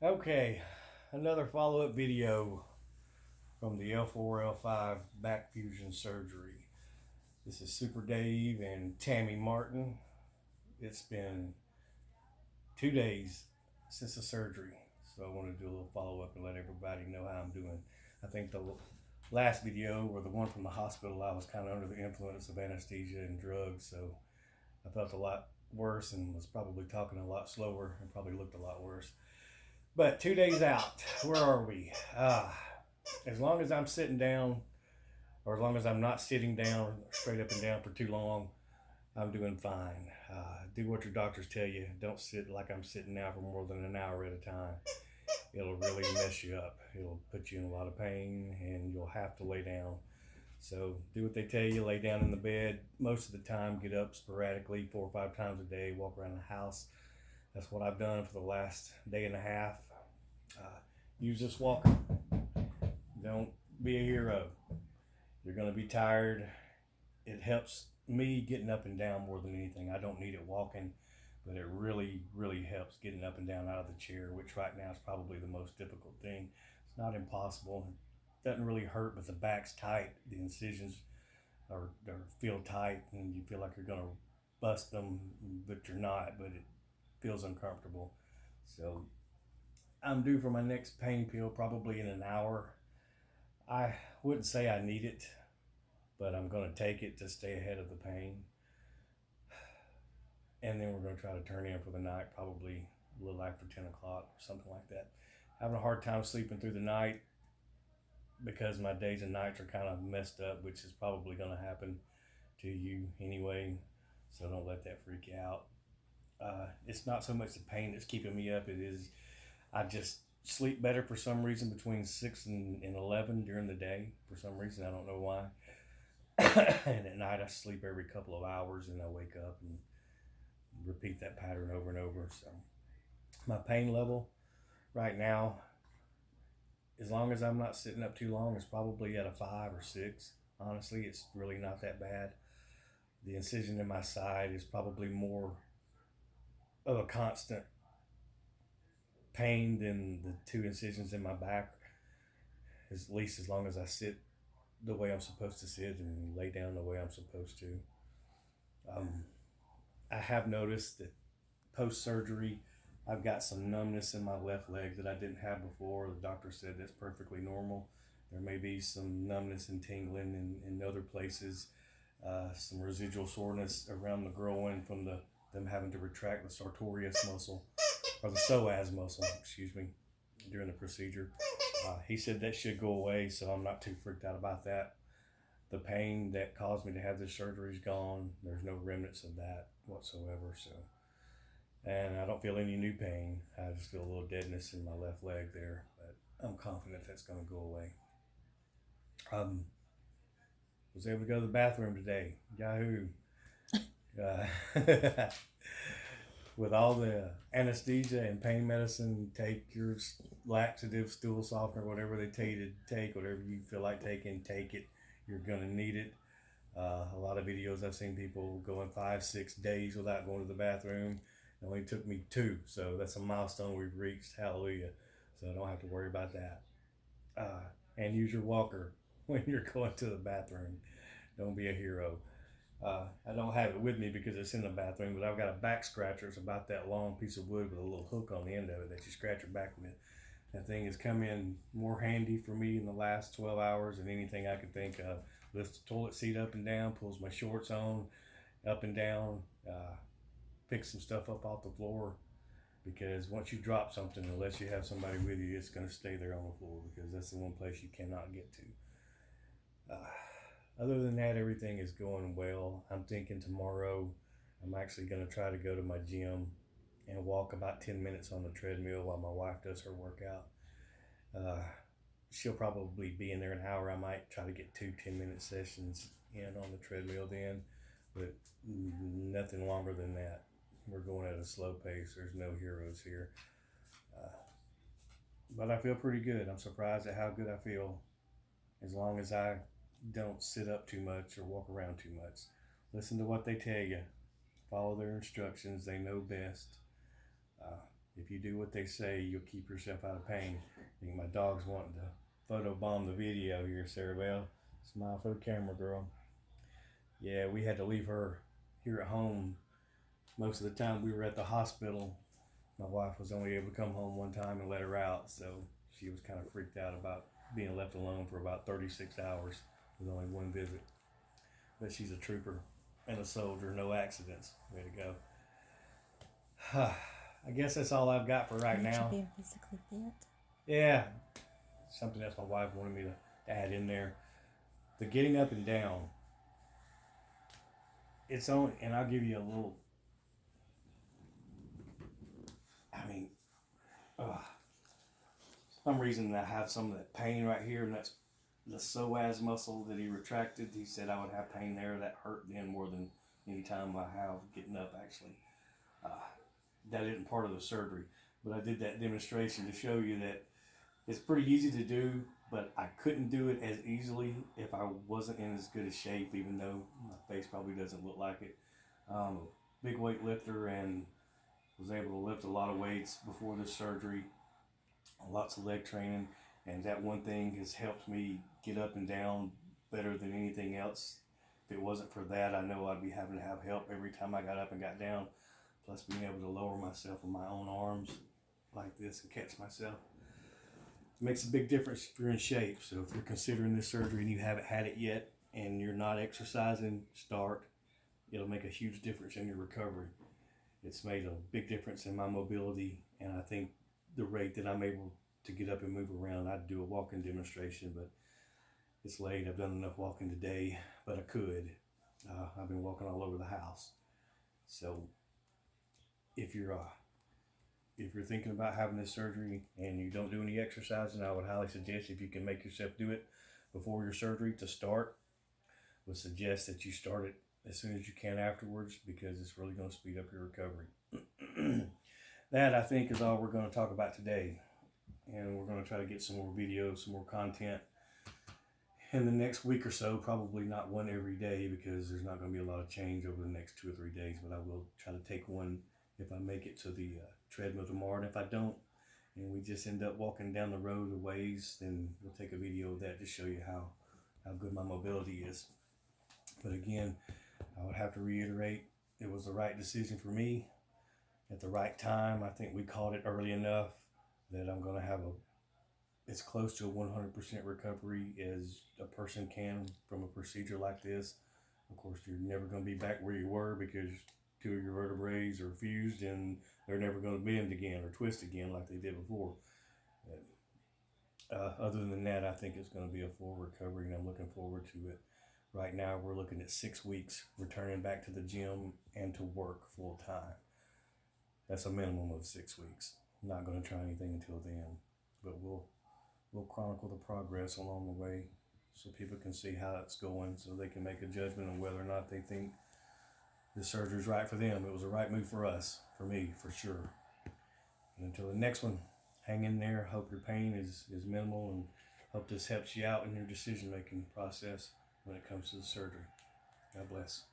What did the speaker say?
Okay, another follow-up video from the L4 L5 back fusion surgery. This is Super Dave and Tammy Martin. It's been 2 days since the surgery, so I want to do a little follow-up and let everybody know how I'm doing. I think the last video, or the one from the hospital, I was kind of under the influence of anesthesia and drugs, so I felt a lot worse and was probably talking a lot slower and probably looked a lot worse. But 2 days out, where are we? As long as I'm sitting down, or as long as I'm not sitting down straight up and down for too long, I'm doing fine. Do what your doctors tell you. Don't sit like I'm sitting now for more than an hour at a time. It'll really mess you up. It'll put you in a lot of pain, and you'll have to lay down. So do what they tell you. Lay down in the bed most of the time. Get up sporadically 4 or 5 times a day. Walk around the house. That's what I've done for the last day and a half. Use this walker. Don't be a hero. You're going to be tired. It helps me getting up and down more than anything. I don't need it walking, but it really, really helps getting up and down out of the chair, which right now is probably the most difficult thing. It's not impossible. It doesn't really hurt, but the back's tight. The incisions are feel tight, and you feel like you're going to bust them, but you're not, but it feels uncomfortable. So I'm due for my next pain pill probably in an hour. I wouldn't say I need it, but I'm going to take it to stay ahead of the pain. And then we're going to try to turn in for the night, probably a little after 10 o'clock or something like that. Having a hard time sleeping through the night because my days and nights are kind of messed up, which is probably going to happen to you anyway. So don't let that freak you out. It's not so much the pain that's keeping me up, it is I just sleep better for some reason between 6 and 11 during the day. For some reason, I don't know why. And at night, I sleep every couple of hours and I wake up and repeat that pattern over and over. So, my pain level right now, as long as I'm not sitting up too long, is probably at a 5 or 6. Honestly, it's really not that bad. The incision in my side is probably more of a constant pain than the 2 incisions in my back, at least as long as I sit the way I'm supposed to sit and lay down the way I'm supposed to. Um, I have noticed that post surgery, I've got some numbness in my left leg that I didn't have before. The doctor said that's perfectly normal. There may be some numbness and tingling in other places, some residual soreness around the groin from them having to retract the sartorius muscle or the psoas muscle, excuse me, during the procedure. He said that should go away, so I'm not too freaked out about that. The pain that caused me to have this surgery is gone. There's no remnants of that whatsoever. So, and I don't feel any new pain. I just feel a little deadness in my left leg there, but I'm confident that's going to go away. Um, was able to go to the bathroom today. Yahoo! Uh, with all the anesthesia and pain medicine, take your laxative, stool softener, whatever they tell you to take, whatever you feel like taking, take it. You're gonna need it. A lot of videos I've seen people going 5, 6 days without going to the bathroom. It only took me 2, so that's a milestone we've reached. Hallelujah! So I don't have to worry about that. And use your walker when you're going to the bathroom. Don't be a hero. I don't have it with me because it's in the bathroom, but I've got a back scratcher. It's about that long piece of wood with a little hook on the end of it that you scratch your back with. That thing has come in more handy for me in the last 12 hours than anything I could think of. Lifts the toilet seat up and down, pulls my shorts on up and down, picks some stuff up off the floor. Because once you drop something, unless you have somebody with you, it's going to stay there on the floor because that's the one place you cannot get to. Other than that, everything is going well. I'm thinking tomorrow I'm actually going to try to go to my gym and walk about 10 minutes on the treadmill while my wife does her workout. Uh, she'll probably be in there an hour. I might try to get 2 10-minute sessions in on the treadmill then, but nothing longer than that. We're going at a slow pace. There's no heroes here. Uh, but I feel pretty good. I'm surprised at how good I feel as long as I don't sit up too much or walk around too much. Listen to what they tell you. Follow their instructions. They know best. Uh, If you do what they say, you'll keep yourself out of pain. I think my dog's wanting to photobomb the video here, Sarah Belle. Smile for the camera, girl. Yeah, we had to leave her here at home. Most of the time we were at the hospital. My wife was only able to come home one time and let her out, so she was kind of freaked out about being left alone for about 36 hours with only one visit. But she's a trooper and a soldier, no accidents. Way to go. I guess that's all I've got for right now. Being physically fit. Yeah, something else my wife wanted me to add in there. The getting up and down. It's only, and I'll give you a little. I mean, some reason I have some of that pain right here, and that's the psoas muscle that he retracted. He said I would have pain there. That hurt then more than any time I have getting up, actually. That isn't part of the surgery, but I did that demonstration to show you that it's pretty easy to do, but I couldn't do it as easily if I wasn't in as good a shape, even though my face probably doesn't look like it. Big weight lifter and was able to lift a lot of weights before this surgery, lots of leg training, and that one thing has helped me get up and down better than anything else. If it wasn't for that, I know I'd be having to have help every time I got up and got down, plus being able to lower myself with my own arms like this and catch myself. It makes a big difference if you're in shape. So if you're considering this surgery and you haven't had it yet and you're not exercising, start. It'll make a huge difference in your recovery. It's made a big difference in my mobility, and I think the rate that I'm able to get up and move around. I'd do a walking demonstration, but it's late. I've done enough walking today, but I could. I've been walking all over the house. So if you're thinking about having this surgery and you don't do any exercising, I would highly suggest, if you can make yourself do it before your surgery to start, would suggest that you start it as soon as you can afterwards, because it's really going to speed up your recovery. That, I think, is all we're going to talk about today. And we're going to try to get some more videos, some more content in the next week or so. Probably not one every day, because there's not going to be a lot of change over the next 2 or 3 days. But I will try to take one if I make it to the treadmill tomorrow. And if I don't, and we just end up walking down the road a ways, then we'll take a video of that to show you how good my mobility is. But again, I would have to reiterate, it was the right decision for me at the right time. I think we caught it early enough that I'm going to have as close to a 100% recovery as a person can from a procedure like this. Of course, you're never going to be back where you were, because 2 of your vertebrae are fused and they're never going to bend again or twist again like they did before. Other than that, I think it's going to be a full recovery, and I'm looking forward to it. Right now, we're looking at 6 weeks returning back to the gym and to work full time. That's a minimum of 6 weeks. I'm not going to try anything until then, but we'll chronicle the progress along the way so people can see how it's going, so they can make a judgment on whether or not they think the surgery is right for them. It was the right move for us, for me, for sure. And until the next one, hang in there. Hope your pain is minimal, and hope this helps you out in your decision-making process when it comes to the surgery. God bless.